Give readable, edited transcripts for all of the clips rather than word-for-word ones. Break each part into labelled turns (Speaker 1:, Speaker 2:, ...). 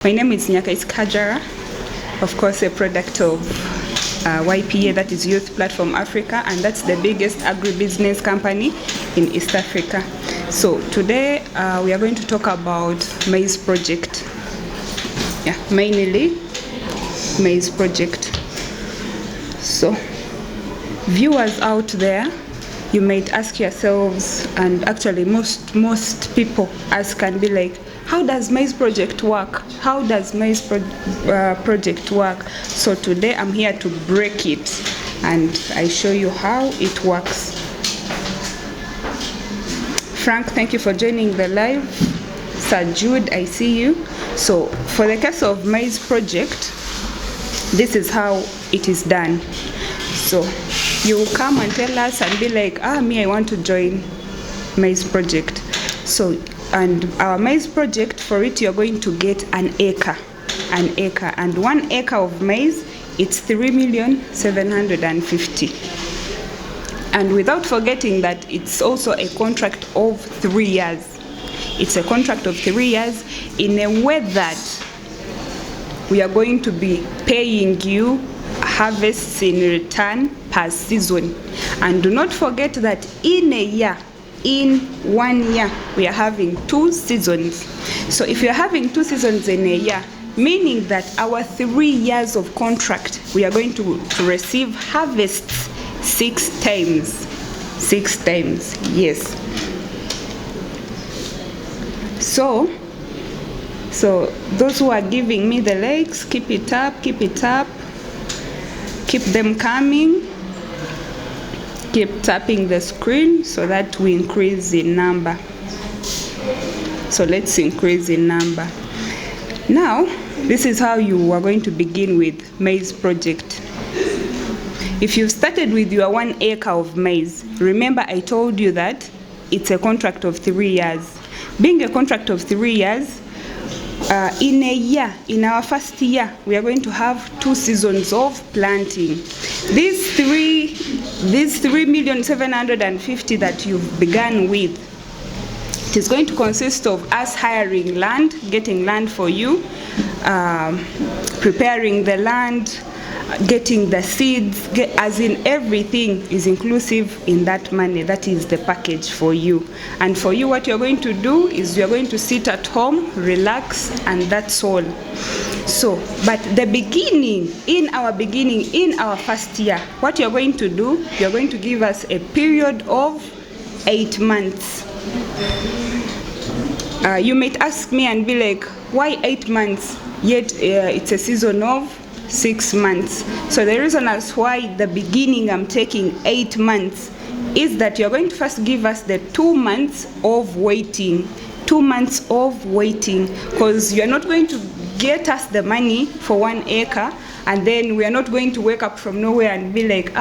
Speaker 1: My name is Nyakais Kajara, of course a product of YPA, that is Youth Platform Africa, and that's the biggest agribusiness company in East Africa. So today we are going to talk about Maize project. Mainly Maize project. So viewers out there, you might ask yourselves, and actually most people ask and be like, how does Maize project work? How does Maize project work? So today I'm here to break it and I show you how it works. Frank, thank you for joining the live. Sir Jude, I see you. So for the case of Maize project, this is how it is done. So you will come and tell us and be like, me, I want to join Maize project. So, and our Maize project, for it you're going to get an acre, and 1 acre of maize, it's 3,750,000. And without forgetting that it's also a contract of 3 years. It's a contract of 3 years in a way that we are going to be paying you harvests in return per season. And do not forget that in 1 year, we are having 2 seasons. So if you're having 2 seasons in a year, meaning that our 3 years of contract, we are going to receive harvests 6 times. 6 times, yes. So those who are giving me the likes, keep it up, keep them coming. Keep tapping the screen so that we increase in number. So let's increase in number. Now, this is how you are going to begin with Maize project. If you've started with your 1 acre of maize, remember I told you that it's a contract of 3 years. Being a contract of 3 years, in a year, in our first year, we are going to have 2 seasons of planting. These 3,750,000 that you've begun with, it is going to consist of us hiring land, getting land for you, preparing the land, getting the seeds, as in everything is inclusive in that money. That is the package for you. And for you, what you're going to do is you're going to sit at home, relax, and that's all. So, but the beginning, in our first year, what you're going to do, you're going to give us a period of 8 months. You might ask me and be like, why 8 months? Yet it's a season of 6 months. So the reason as why the beginning I'm taking 8 months is that you're going to first give us the 2 months of waiting. 2 months of waiting, because you're not going to get us the money for 1 acre and then we are not going to wake up from nowhere and be like,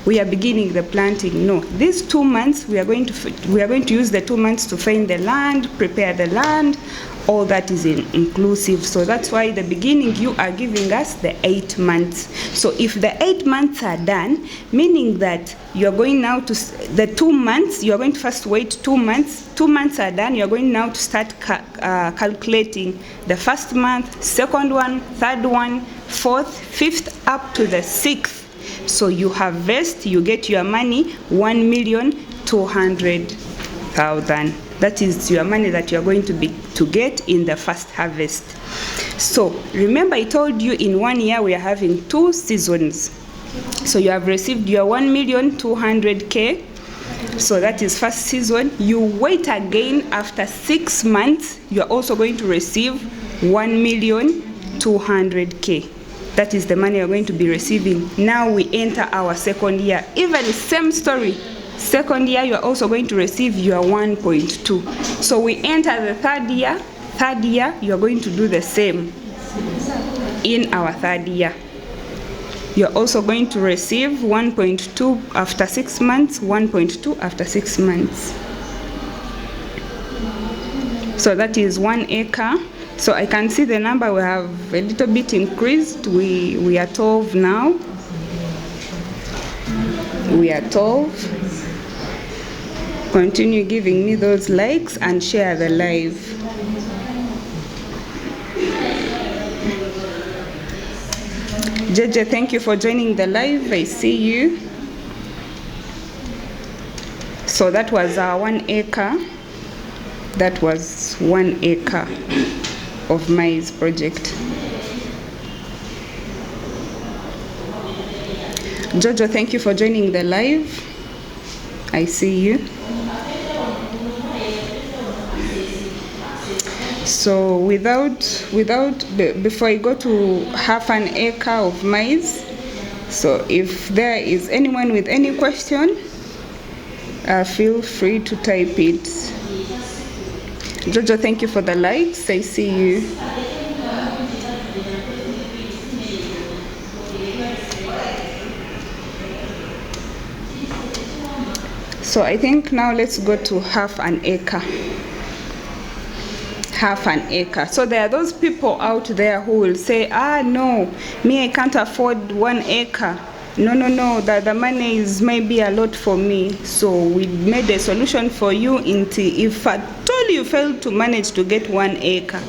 Speaker 1: we are beginning the planting. No, these 2 months we are going to use the 2 months to find the land, prepare the land. All that is inclusive. So that's why the beginning you are giving us the 8 months. So if the 8 months are done, meaning that you're going now to the 2 months, you're going to first wait 2 months. 2 months are done, you're going now to start calculating the first month, second one, third one, fourth, fifth, up to the 6th. So you harvest, you get your money, 1,200,000. That is your money that you're going to get in the first harvest. So remember I told you in 1 year we are having 2 seasons. So you have received your 1,200,000. So that is first season. You wait again after 6 months, you're also going to receive 1,200,000. That is the money you're going to be receiving. Now we enter our second year. Even same story. Second year, you're also going to receive your 1.2. So we enter the third year. Third year, you're going to do the same. In our third year, you're also going to receive 1.2 after 6 months, 1.2 after 6 months. So that is 1 acre. So I can see the number we have a little bit increased. We are 12 now. We are 12. Continue giving me those likes and share the live. JJ, thank you for joining the live. I see you. So that was our 1 acre. That was 1 acre of maize project. Jojo, thank you for joining the live. I see you. So before I go to half an acre of maize, so if there is anyone with any question, feel free to type it. Jojo, thank you for the likes. I see you. So I think now let's go to half an acre. Half an acre. So there are those people out there who will say, no, me, I can't afford 1 acre. No, the money is maybe a lot for me. So we made a solution for you. If at all you fail to manage to get 1 acre,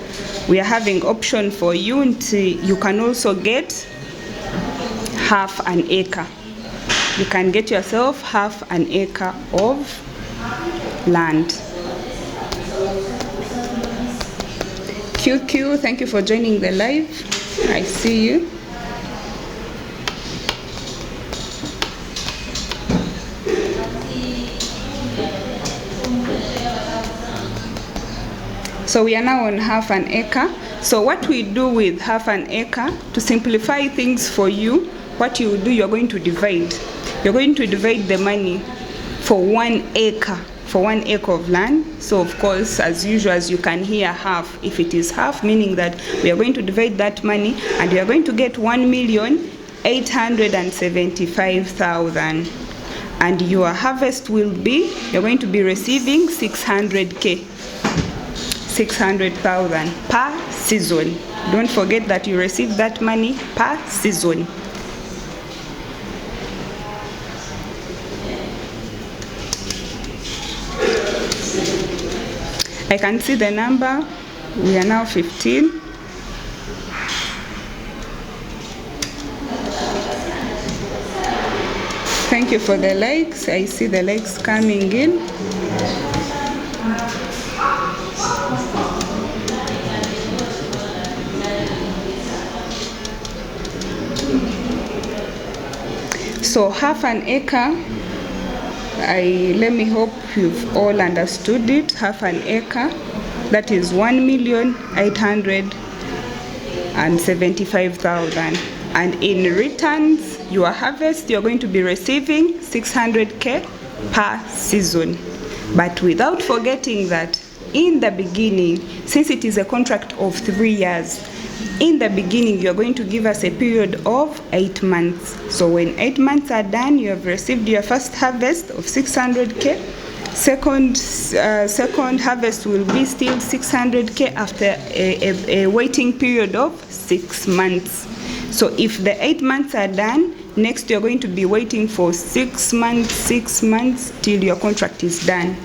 Speaker 1: we are having option for you until you can also get half an acre. You can get yourself half an acre of land. QQ, thank you for joining the live. I see you. So we are now on half an acre. So what we do with half an acre, to simplify things for you, what you do, you're going to divide. You're going to divide the money for 1 acre, for 1 acre of land. So of course, as usual, as you can hear, half. If it is half, meaning that we are going to divide that money, and we are going to get 1,875,000. And your harvest will be, you're going to be receiving 600K. 600,000 per season. Don't forget that you receive that money per season. I can see the number. We are now 15. Thank you for the likes. I see the likes coming in. So half an acre, let me hope you've all understood it. Half an acre, that is 1,875,000. And in returns, your harvest, you're going to be receiving 600K per season. But without forgetting that in the beginning, since it is a contract of 3 years, in the beginning, you're going to give us a period of 8 months. So when 8 months are done, you have received your first harvest of 600K. Second harvest will be still 600K after a waiting period of 6 months. So if the 8 months are done, next you're going to be waiting for 6 months till your contract is done.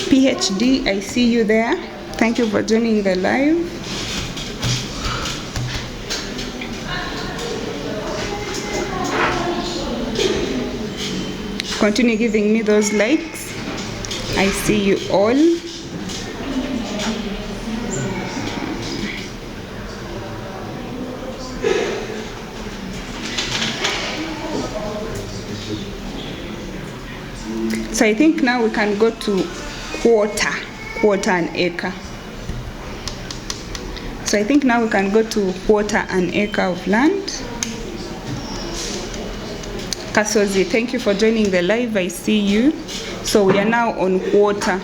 Speaker 1: PhD, I see you there. Thank you for joining the live. Continue giving me those likes. I see you all. So I think now we can go to quarter an acre. So I think now we can go to quarter an acre of land. Kasozi, thank you for joining the live. I see you. So we are now on quarter.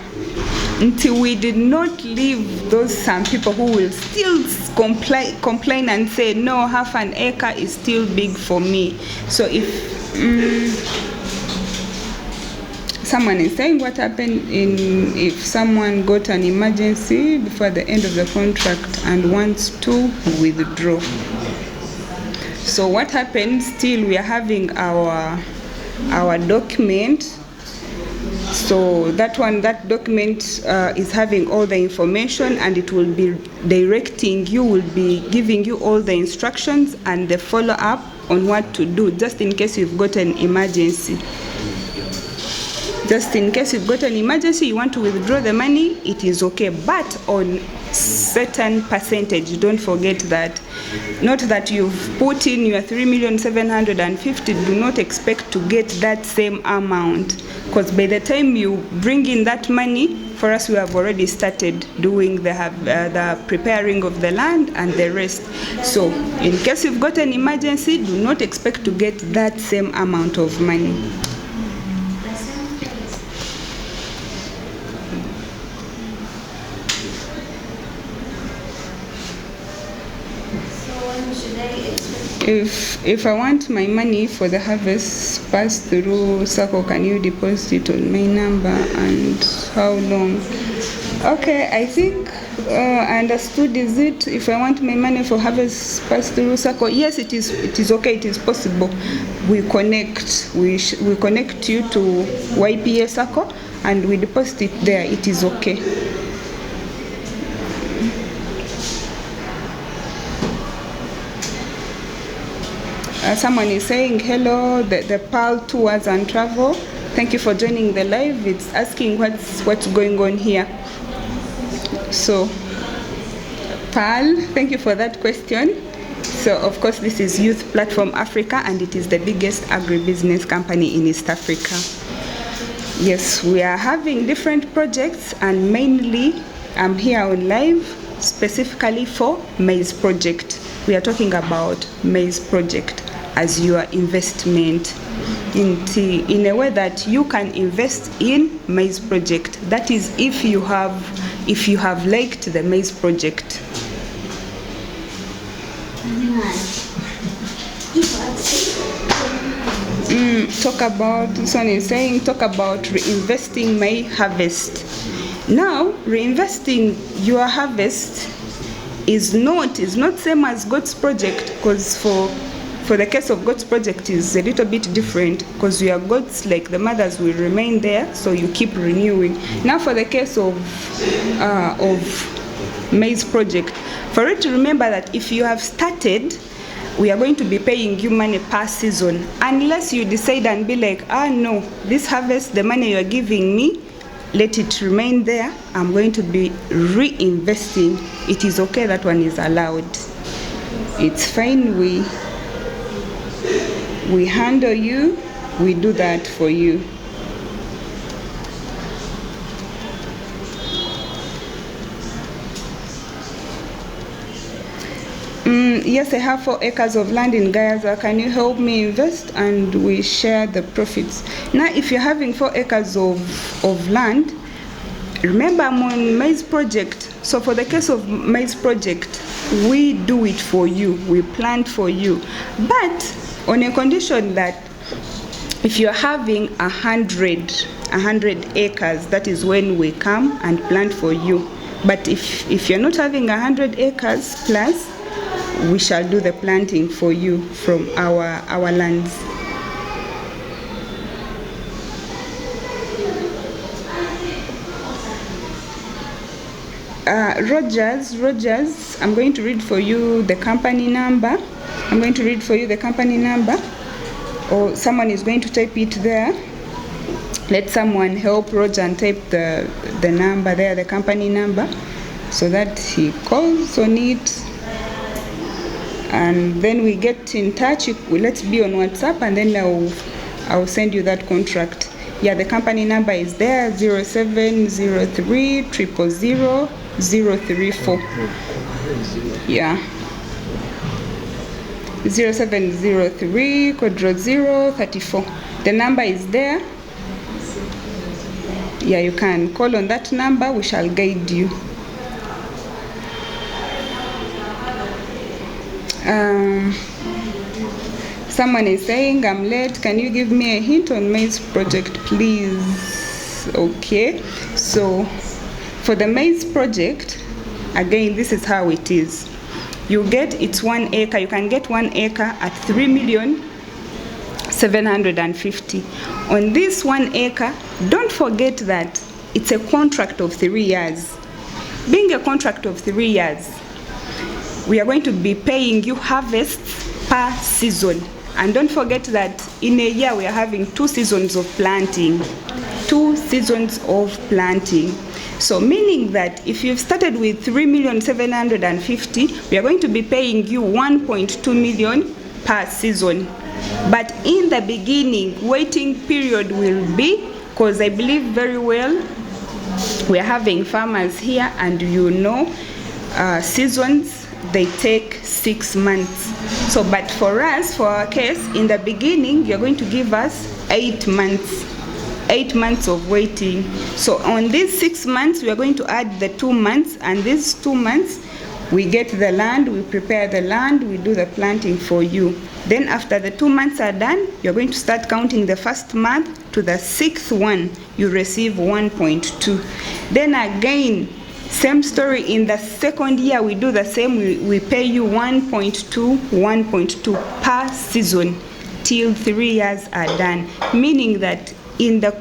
Speaker 1: Until we did not leave those some people who will still complain and say, no, half an acre is still big for me. So if someone is saying what happened if someone got an emergency before the end of the contract and wants to withdraw. So what happens, still we are having our document. So that document is having all the information, and it will be directing you, will be giving you all the instructions and the follow-up on what to do, just in case you've got an emergency. Just in case you've got an emergency, you want to withdraw the money, it is okay, but on certain percentage. Don't forget that. Not that you've put in your 3,750,000, do not expect to get that same amount, because by the time you bring in that money, for us, we have already started doing the preparing of the land and the rest. So in case you've got an emergency, do not expect to get that same amount of money. If I want my money for the harvest passed through SACCO, can you deposit it on my number, and how long? Okay, I think I understood. Is it if I want my money for harvest passed through SACCO? Yes, it is okay, it is possible. We connect you to YPA SACCO and we deposit it there. It is okay. Someone is saying hello, the Pearl Tours and Travel. Thank you for joining the live. It's asking what's going on here. So, Pearl, thank you for that question. So, of course, this is Youth Platform Africa, and it is the biggest agribusiness company in East Africa. Yes, we are having different projects, and mainly I'm here on live specifically for Maize project. We are talking about Maize project as your investment in a way that you can invest in Maize project. That is if you have liked the Maize project. Talk about reinvesting my harvest. Now, reinvesting your harvest is not same as God's project, because for the case of God's project is a little bit different, because your goats, like the mothers, will remain there, so you keep renewing. Now, for the case of Maize project, for it to remember that if you have started, we are going to be paying you money per season, unless you decide and be like, no, this harvest, the money you are giving me, let it remain there. I'm going to be reinvesting. It is okay, that one is allowed. It's fine. We handle you, we do that for you. Yes, I have 4 acres of land in Gayaza. Can you help me invest and we share the profits? Now, if you're having 4 acres of land, remember I'm on Maize project. So for the case of Maize project, we do it for you, we plant for you. But on a condition that if you're having 100 acres, that is when we come and plant for you. But if you're not having 100 acres plus, we shall do the planting for you from our lands. Rogers, I'm going to read for you the company number. Or someone is going to type it there. Let someone help Roger and type the number there, the company number, so that he calls on it. And then we get in touch. Let's be on WhatsApp, and then I'll send you that contract. Yeah, the company number is there, 0703 000 034. Yeah. 0703 034. The number is there. Yeah, you can call on that number. We shall guide you. Someone is saying, I'm late. Can you give me a hint on Maize project, please? Okay. So for the Maize project, again, this is how it is. You get, it's 1 acre. You can get 1 acre at 3,750,000. 750. On this 1 acre, don't forget that it's a contract of 3 years. Being a contract of 3 years, we are going to be paying you harvests per season. And don't forget that in a year we are having 2 seasons of planting. 2 seasons of planting. So meaning that if you've started with 3,750,000, we are going to be paying you 1.2 million per season. But in the beginning, waiting period will be, because I believe very well we are having farmers here, and you know seasons, they take 6 months. So but for us, for our case, in the beginning you're going to give us 8 months. 8 months of waiting. So on these 6 months we are going to add the 2 months, and these 2 months we get the land, we prepare the land, we do the planting for you. Then after the 2 months are done, you're going to start counting the first month to the 6th one, you receive 1.2. Then again, same story, in the second year we do the same, we pay you 1.2 per season till 3 years are done, meaning that in the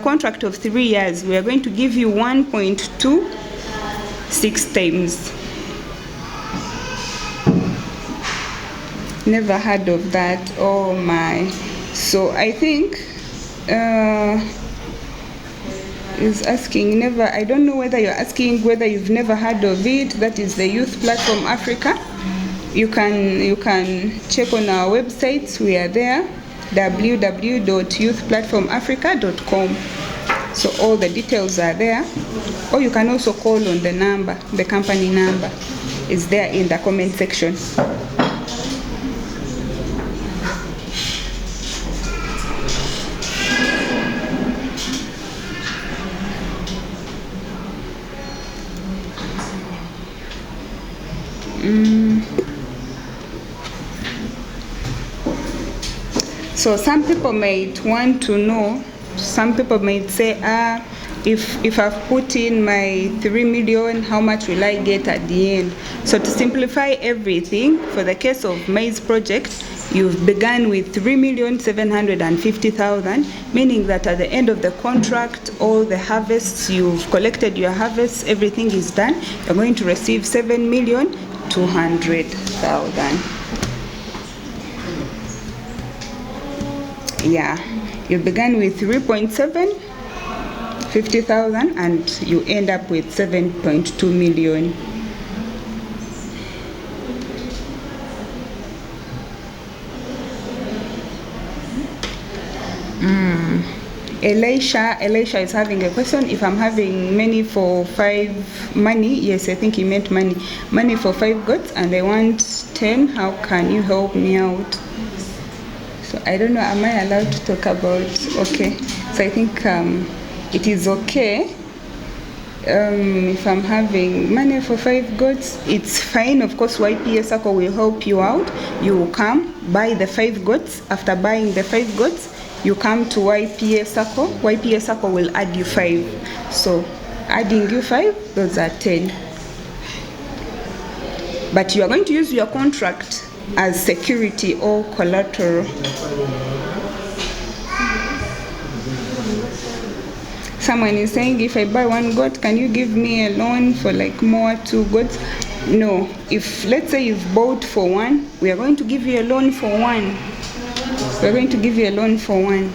Speaker 1: contract of 3 years we are going to give you 1.2 6 times. Never heard of that. Oh my. So I think is asking never. I don't know whether you're asking whether you've never heard of it. That is the Youth Platform Africa. You can check on our websites. We are there, www.youthplatformafrica.com. So all the details are there. Or you can also call on the number, the company number is there in the comment section. So some people might want to know, some people might say, if I've put in my 3 million, how much will I get at the end? So to simplify everything, for the case of Maize project, you've begun with 3,750,000, meaning that at the end of the contract, all the harvests, you've collected your harvests, everything is done, you're going to receive 7,200,000. Yeah, you began with 3,750,000 and you end up with 7.2 million. Elisha is having a question. If I'm having money for 5 money, yes, I think he meant money for 5 goats, and I want 10. How can you help me out? So I don't know, am I allowed to talk about? Okay, so I think it is okay. If I'm having money for 5 goats, it's fine. Of course, YPA Sacco will help you out. You will come, buy the 5 goats. After buying the 5 goats, you come to YPA Sacco. YPA Sacco will add you 5. So adding you 5, those are 10. But you are going to use your contract as security or collateral. Someone is saying, if I buy 1 goat, can you give me a loan for like more 2 goats? No. If let's say you've bought for 1, we are going to give you a loan for 1. We're going to give you a loan for 1.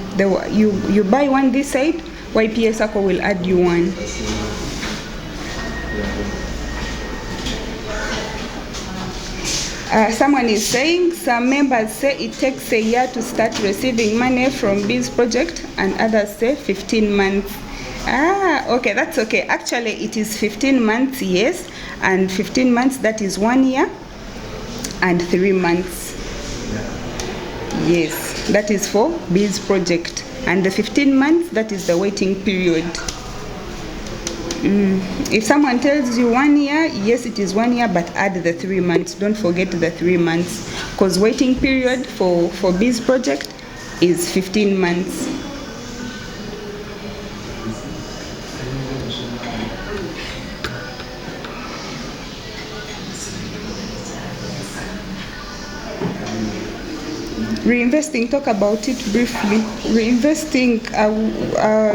Speaker 1: You buy 1 this side, YPA Sacco will add you 1. Someone is saying, some members say it takes a year to start receiving money from this project, and others say 15 months. Okay, that's okay. Actually, it is 15 months, yes, and 15 months, that is 1 year, and 3 months. Yes, that is for Biz project, and the 15 months, that is the waiting period. If someone tells you 1 year, yes, it is 1 year, but add the 3 months. Don't forget the 3 months, because waiting period for Biz project is 15 months. Reinvesting, talk about it briefly. Reinvesting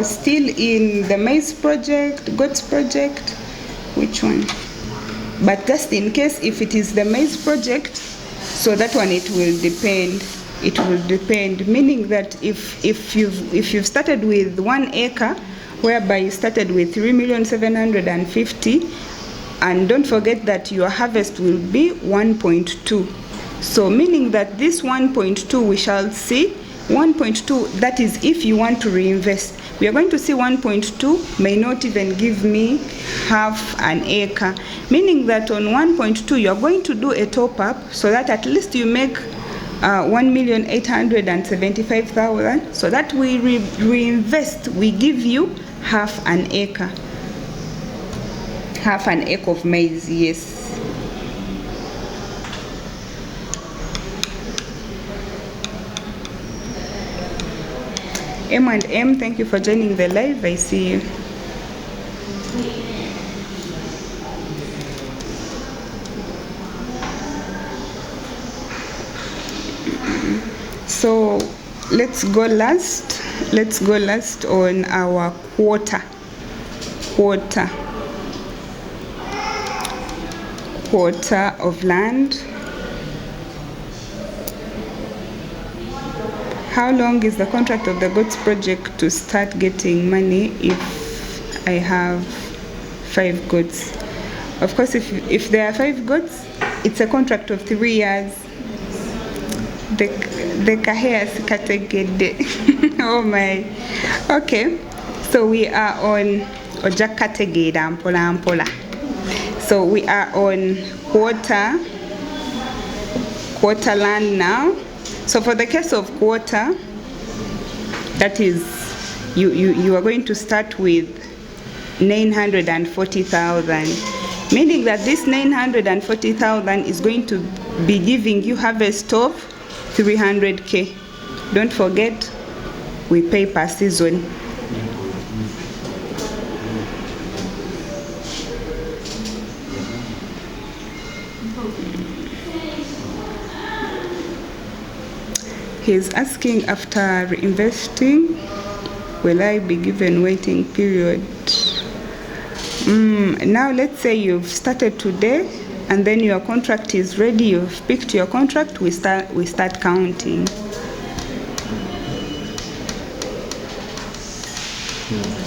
Speaker 1: still in the maize project, goats project, which one? But just in case if it is the maize project, so that one it will depend. It will depend, meaning that if you've started with 1 acre, whereby you started with 3,750,000, and don't forget that your harvest will be 1.2. So meaning that this 1.2 we shall see 1.2, that is if you want to reinvest. We are going to see 1.2 may not even give me half an acre, meaning that on 1.2 you are going to do a top up so that at least you make 1,875,000, so that we reinvest, we give you half an acre of maize. Yes. M&M, thank you for joining the live. I see you. So let's go last on our quarter of land. How long is the contract of the goats project to start getting money if I have 5 goats? Of course, if there are 5 goats, it's a contract of 3 years. The kahea kategede. Oh my. Okay. So we are on Oja kategeda ampola. So we are on quarter land now. So for the case of quarter, that is you are going to start with 940,000, meaning that this 940,000 is going to be giving you harvest of 300k. Don't forget, we pay per season. He's asking, after reinvesting, will I be given waiting period? Now let's say you've started today and then your contract is ready, you've picked your contract, we start counting.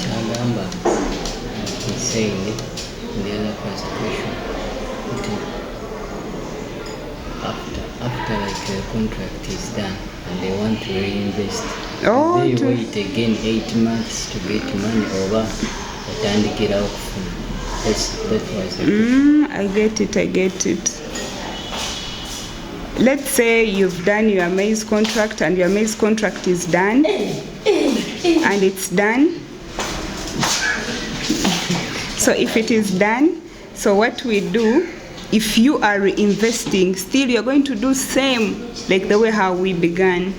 Speaker 2: Chagamba is saying in the other question, after like a contract is done and they want to reinvest, they wait again 8 months to get money over and get out from that was
Speaker 1: I get it. Let's say you've done your maize contract and your maize contract is done and it's done. So if it is done, so what we do, if you are reinvesting, still you're going to do same like the way how we began.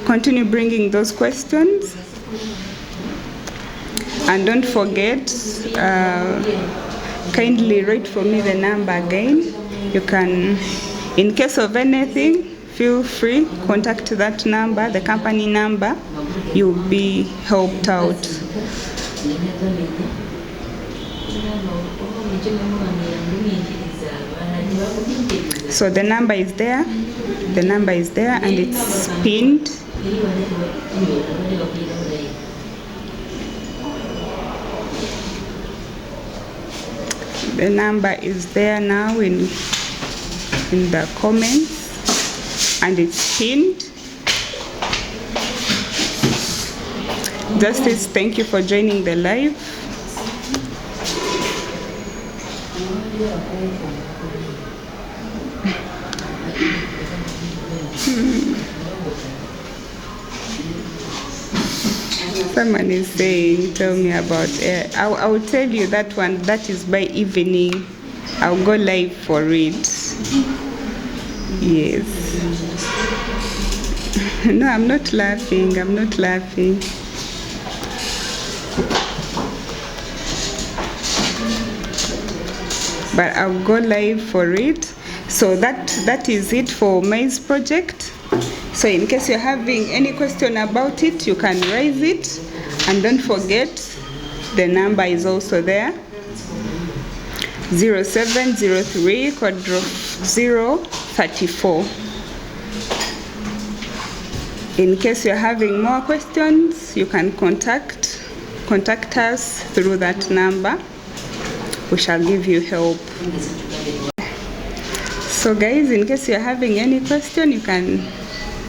Speaker 1: Continue bringing those questions. And don't forget, kindly write for me the number again. You can, in case of anything, feel free, contact that number, the company number. You'll be helped out. So the number is there, and it's pinned. The number is there now in the comments, and it's pinned. Justice, thank you for joining the live. Someone is saying, tell me about I will tell you that one. That is by evening. I'll go live for it. Yes. No, I'm not laughing. I'm not laughing. But I'll go live for it. So that is it for Maize project. So in case you're having any question about it, you can raise it. And don't forget, the number is also there. 0703 034. In case you're having more questions, you can contact us through that number. We shall give you help. So guys, in case you're having any question, you can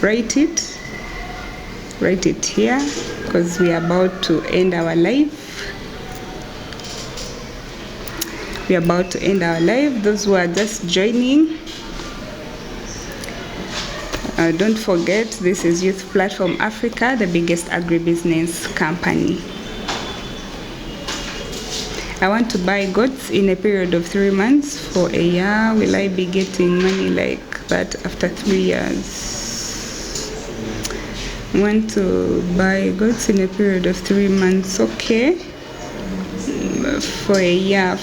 Speaker 1: write it here, because we are about to end our live. We are about to end our live. Those who are just joining, don't forget, this is Youth Platform Africa, the biggest agribusiness company. I want to buy goats in a period of 3 months for a year. Will I be getting money like that after 3 years? I want to buy goats in a period of 3 months. Okay. For a year.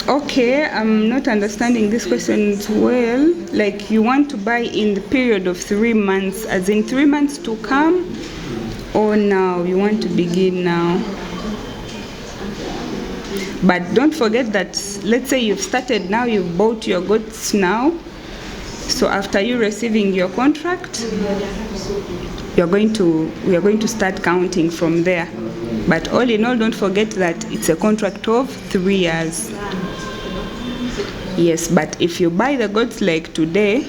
Speaker 1: Okay, I'm not understanding this question well. Like, you want to buy in the period of 3 months, as in 3 months to come, or now? You want to begin now? But don't forget that, let's say you've started now, you've bought your goats now. So after you receiving your contract, we are going to start counting from there. But all in all, don't forget that it's a contract of 3 years. Yes, but if you buy the goats like today,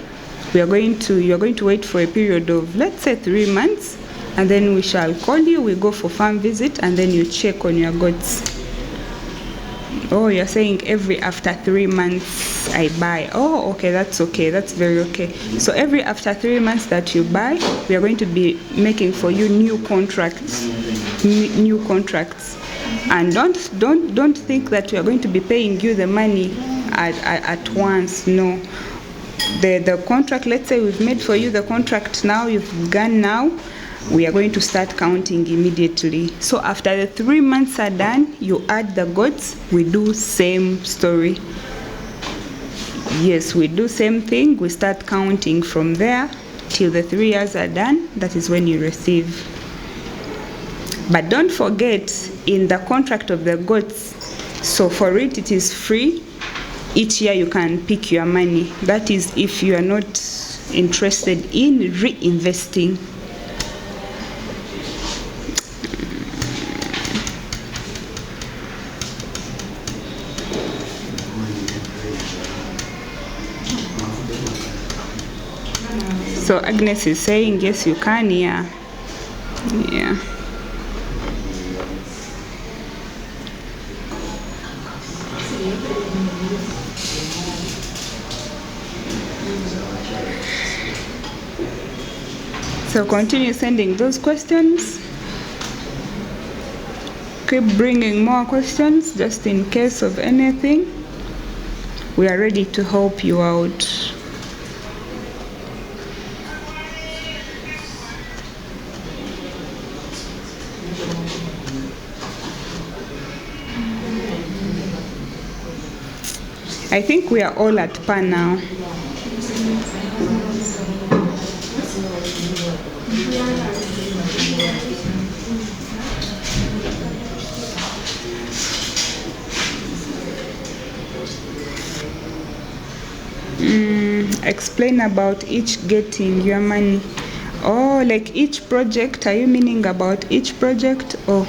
Speaker 1: you're going to wait for a period of, let's say, 3 months, and then we shall call you. We go for farm visit, and then you check on your goats. Oh, you're saying after 3 months I buy. Oh, okay, that's okay. That's very okay. So after 3 months that you buy, we are going to be making for you new contracts. New contracts. And don't think that we are going to be paying you the money at once. No. The contract, let's say we've made for you the contract now, you've gone now, we are going to start counting immediately. So after the 3 months are done, you add the goats, we do same story. Yes, we do same thing. We start counting from there till the 3 years are done. That is when you receive. But don't forget, in the contract of the goats, so for it is free. Each year you can pick your money. That is if you are not interested in reinvesting. So Agnes is saying yes, you can. Yeah. So continue sending those questions. Keep bringing more questions just in case of anything. We are ready to help you out. I think we are all at par now. Explain about each getting your money. Oh, like each project. Are you meaning about each project? Oh,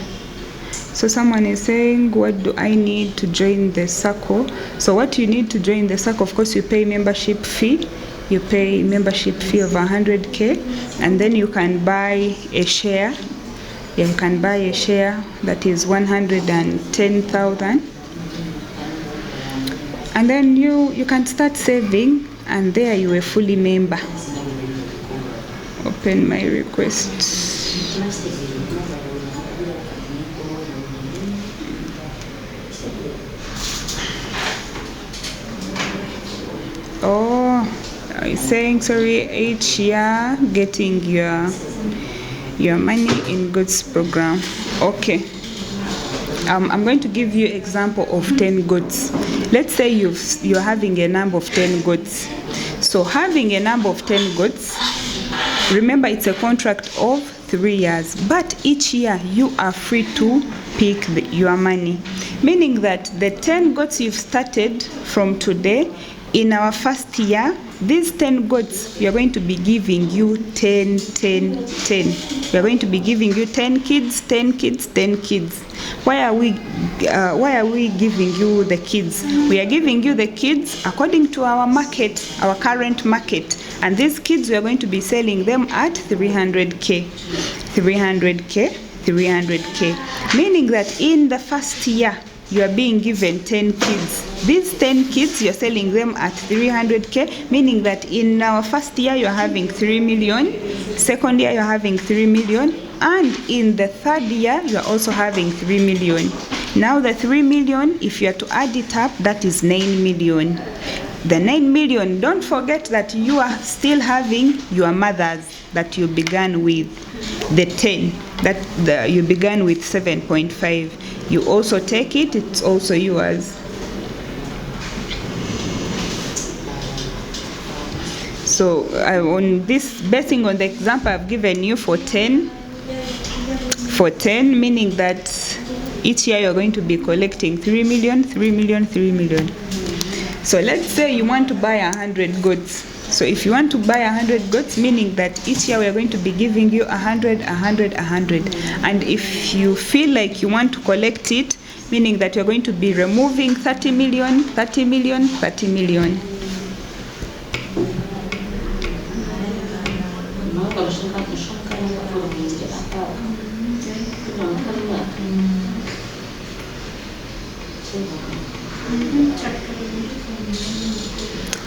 Speaker 1: so someone is saying, what do I need to join the circle? So what you need to join the circle, of course, you pay membership fee. You pay membership fee of 100K, and then you can buy a share. Yeah, you can buy a share that is 110,000. And then you can start saving, and there you are fully member. Open my request. Oh, saying sorry, each year getting your money in goods program. Okay. I'm going to give you example of 10 goats. Let's say you're having a number of 10 goats. So having a number of 10 goats, remember it's a contract of 3 years, but each year you are free to pick your money. Meaning that the 10 goats you've started from today, in our first year, these 10 goats, we are going to be giving you 10, 10, 10. We are going to be giving you 10 kids, 10 kids, 10 kids. Why are we giving you the kids? We are giving you the kids according to our market, our current market. And these kids, we are going to be selling them at 300K. 300K, 300K. Meaning that in the first year, you are being given 10 kids. These 10 kids, you're selling them at 300K, meaning that in our first year, you're having 3 million. Second year, you're having 3 million. And in the third year, you're also having 3 million. Now the 3 million, if you are to add it up, that is 9 million. The 9 million, don't forget that you are still having your mothers that you began with, the 10, you began with 7.5. You also take it, it's also yours. So on this, basing on the example I've given you for 10, meaning that each year you're going to be collecting 3 million, 3 million, 3 million. So let's say you want to buy 100 goats. So if you want to buy 100 goats, meaning that each year we are going to be giving you 100, 100, 100. And if you feel like you want to collect it, meaning that you're going to be removing 30 million, 30 million, 30 million.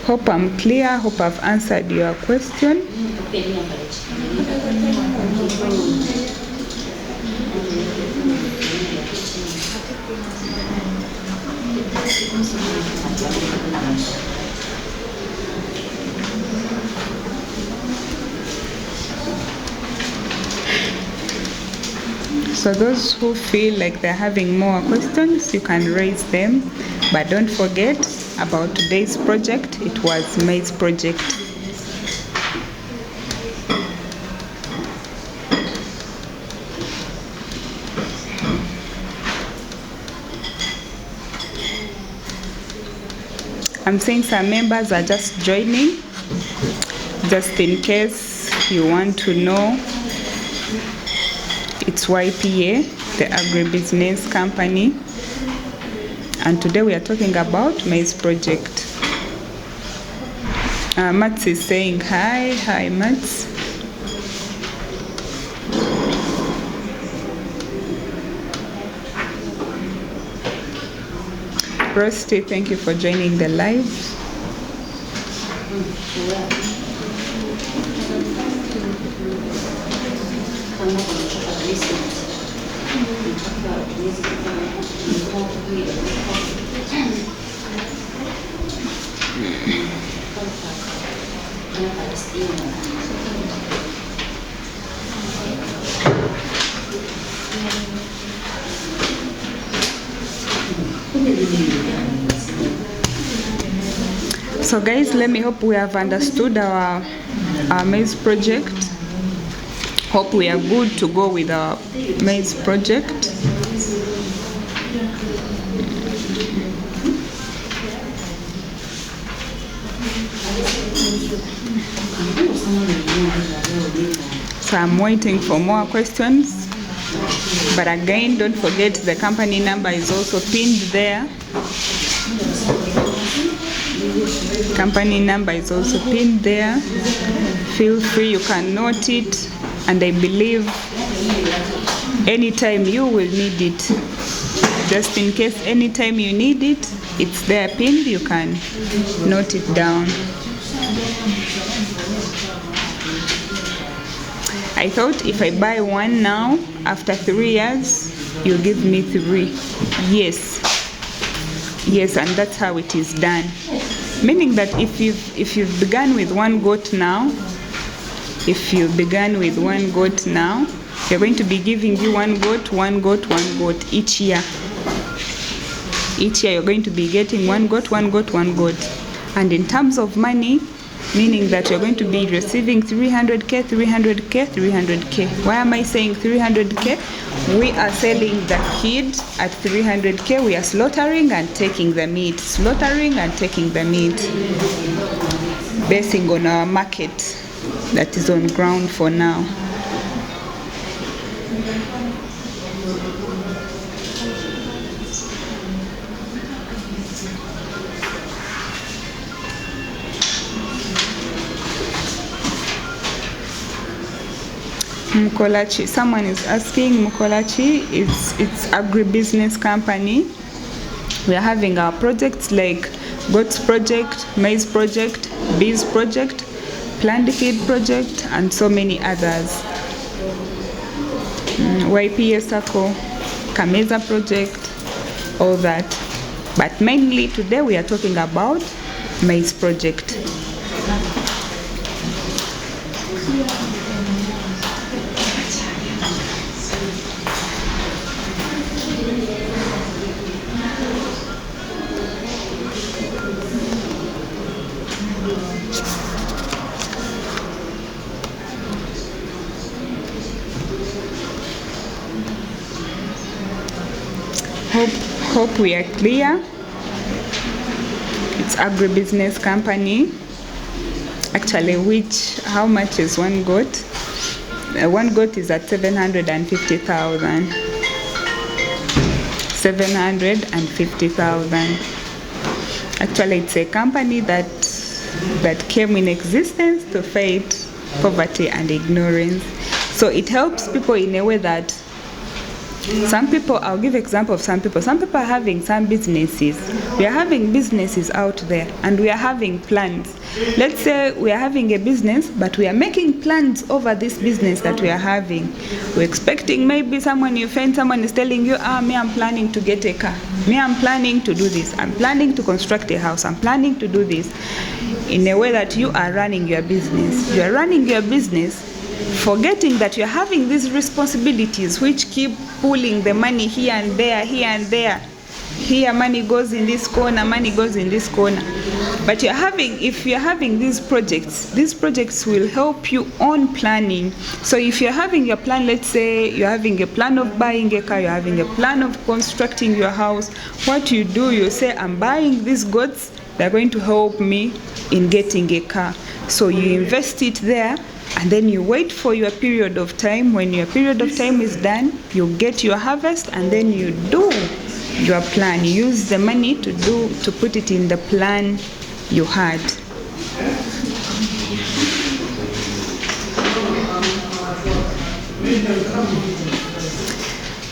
Speaker 1: Hope I'm clear, hope I've answered your question. So those who feel like they're having more questions, you can raise them. But don't forget about today's project. It was Maize project. I'm saying some members are just joining, just in case you want to know. It's YPA, the agribusiness company, and today we are talking about Maize project. Mats is saying hi. Hi, Mats. Rusty, thank you for joining the live. So guys, let me hope we have understood our Maize project. Hope we are good to go with our Maize project. So I'm waiting for more questions. But again, don't forget the company number is also pinned there. Company number is also pinned there. Feel free, you can note it, and I believe anytime you will need it, just in case anytime you need it, it's there pinned, you can note it down. I thought if I buy one now, after 3 years, you give me 3. Yes, and that's how it is done. Meaning that if you've begun with one goat now, you're going to be giving you one goat each year. Each year you're going to be getting one goat. And in terms of money, meaning that you're going to be receiving 300k. Why am I saying 300k? We are selling the kid at 300k. We are slaughtering and taking the meat. Basing on our market that is on ground for now. Mukolachi, someone is asking. Mukolachi, it's agribusiness company. We are having our projects like goats project, maize project, bees project, plant feed project, and so many others. YPA Circle, Kameza project, all that. But mainly today we are talking about maize project. Hope we are clear. It's agribusiness company. Actually, how much is one goat? One goat is at 750,000. 750,000. Actually, it's a company that came in existence to fight poverty and ignorance. So it helps people in a way that some people, I'll give example of some people. Some people are having some businesses. We are having businesses out there and we are having plans. Let's say we are having a business, but we are making plans over this business that we are having. We're expecting maybe someone is telling you, me, I'm planning to get a car. Me, I'm planning to do this. I'm planning to construct a house. I'm planning to do this. In a way that you are running your business. You are running your business, forgetting that you're having these responsibilities which keep pulling the money here and there. Here money goes in this corner, money goes in this corner. But if you're having these projects will help you on planning. So if you're having your plan, let's say you're having a plan of buying a car, you're having a plan of constructing your house, what you do, you say, I'm buying these goats, they're going to help me in getting a car. So you invest it there, and then you wait for your period of time. When your period of time is done, you get your harvest, and then you do your plan. You use the money to put it in the plan you had.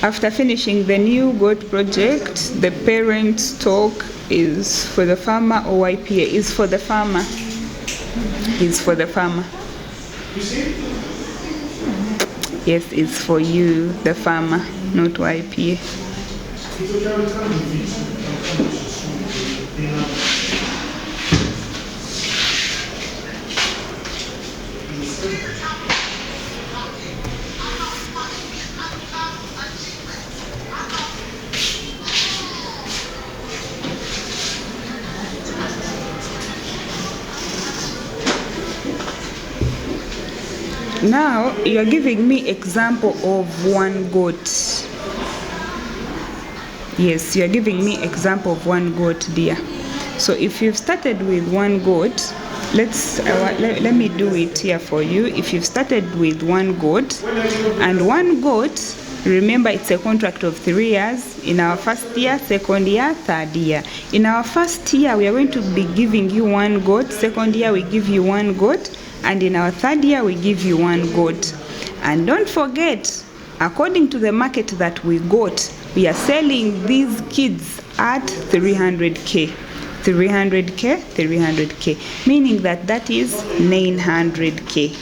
Speaker 1: After finishing the new goat project, the parent stock is for the farmer, or YPA is for the farmer. Is for the farmer. Yes, it's for you, the farmer, not YPA. Now you're giving me example of one goat. Yes, you're giving me example of one goat, dear. So if you've started with one goat, let me do it here for you. If you've started with one goat, and one goat, remember it's a contract of 3 years. In our first year, second year, third year. In our first year, we are going to be giving you one goat. Second year, we give you one goat. And in our third year, we give you one goat. And don't forget, according to the market that we got, we are selling these kids at 300k. 300k, meaning that is 900k.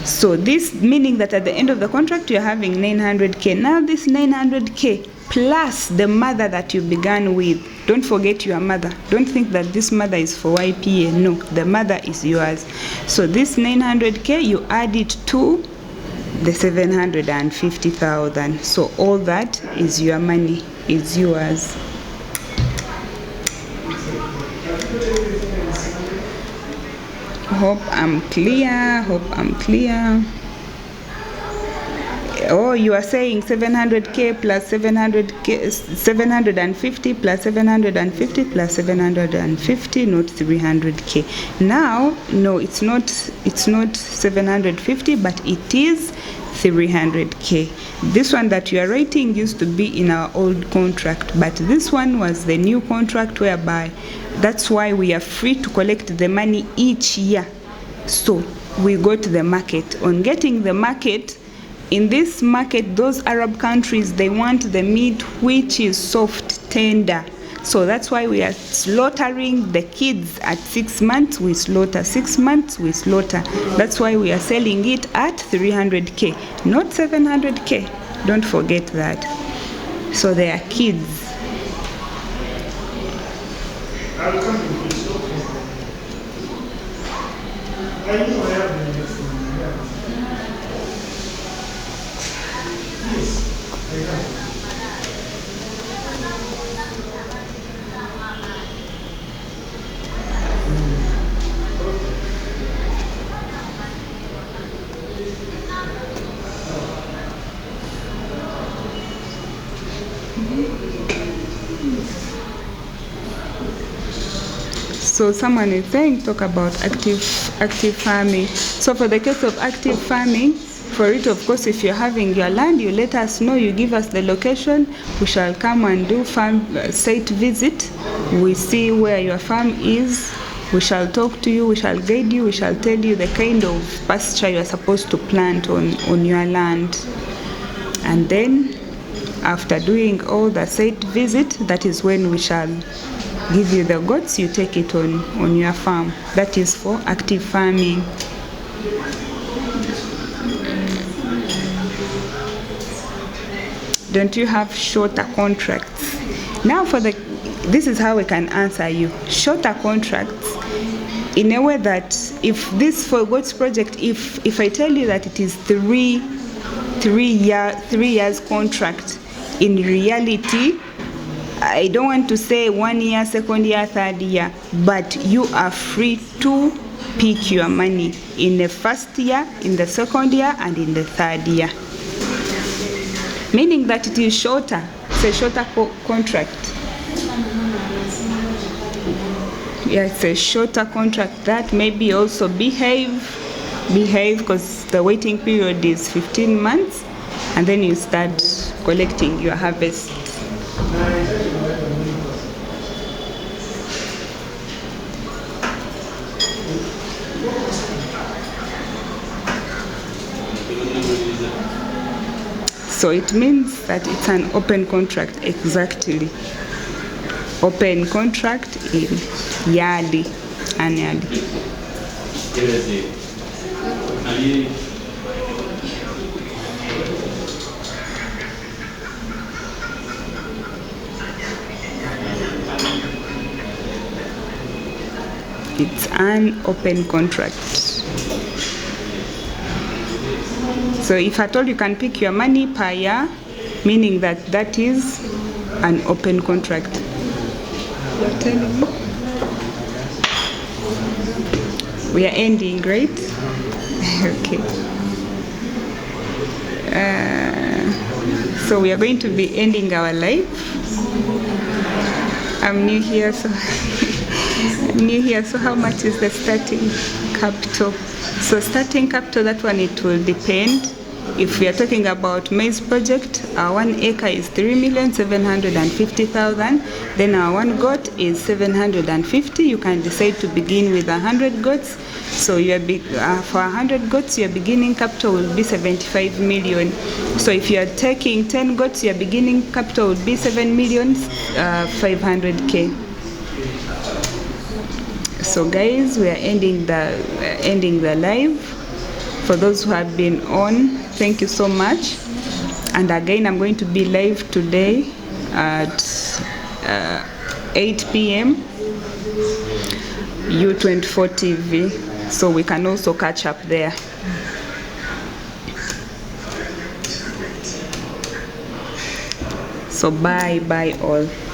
Speaker 1: So this meaning that at the end of the contract, you're having 900k. Now this 900k, plus the mother that you began with. Don't forget your mother. Don't think that this mother is for YPA. No, the mother is yours. So this 900K, you add it to the 750,000. So all that is your money, is yours. Hope I'm clear. Oh, you are saying 700K plus 700K, 750 plus 750 plus 750, not 300K. Now, no, it's not 750, but it is 300K. This one that you are writing used to be in our old contract, but this one was the new contract, whereby that's why we are free to collect the money each year. So we go to the market. On getting the market, in this market, those Arab countries, they want the meat which is soft, tender. So that's why we are slaughtering the kids at 6 months. We slaughter 6 months, we slaughter. That's why we are selling it at 300K, not 700K. Don't forget that. So they are kids. So someone is saying, talk about active farming. So for the case of active farming, for it, of course, if you're having your land, you let us know, you give us the location, we shall come and do farm site visit. We see where your farm is, we shall talk to you, we shall guide you, we shall tell you the kind of pasture you are supposed to plant on your land. And then after doing all the site visit, that is when we shall give you the goats, you take it on your farm. That is for active farming. Don't you have shorter contracts? Now this is how we can answer you. Shorter contracts, in a way that if this for goats project, if I tell you that it is three years contract, in reality, I don't want to say 1 year, 2nd year, 3rd year, but you are free to pick your money in the 1st year, in the 2nd year, and in the 3rd year. Meaning that it is shorter. It's a shorter contract. Yeah, it's a shorter contract. That maybe also behave, because the waiting period is 15 months, and then you start collecting your harvest. So it means that it's an open contract, exactly. Open contract in yearly, annually. It's an open contract. So if at all you can pick your money per year, meaning that that is an open contract. You're telling me? We are ending, right? Okay. So we are going to be ending our live. I'm new here, so so how much is the starting capital? So starting capital, that one, it will depend. If we are talking about maize project, our 1 acre is 3,750,000. Then our 1 goat is 750. You can decide to begin with 100 goats. So for 100 goats, your beginning capital will be 75 million. So if you are taking 10 goats, your beginning capital will be 7,500,000. So guys, we are ending the live. For those who have been on, thank you so much. And again, I'm going to be live today at 8 p.m. U24 TV, so we can also catch up there. So bye all.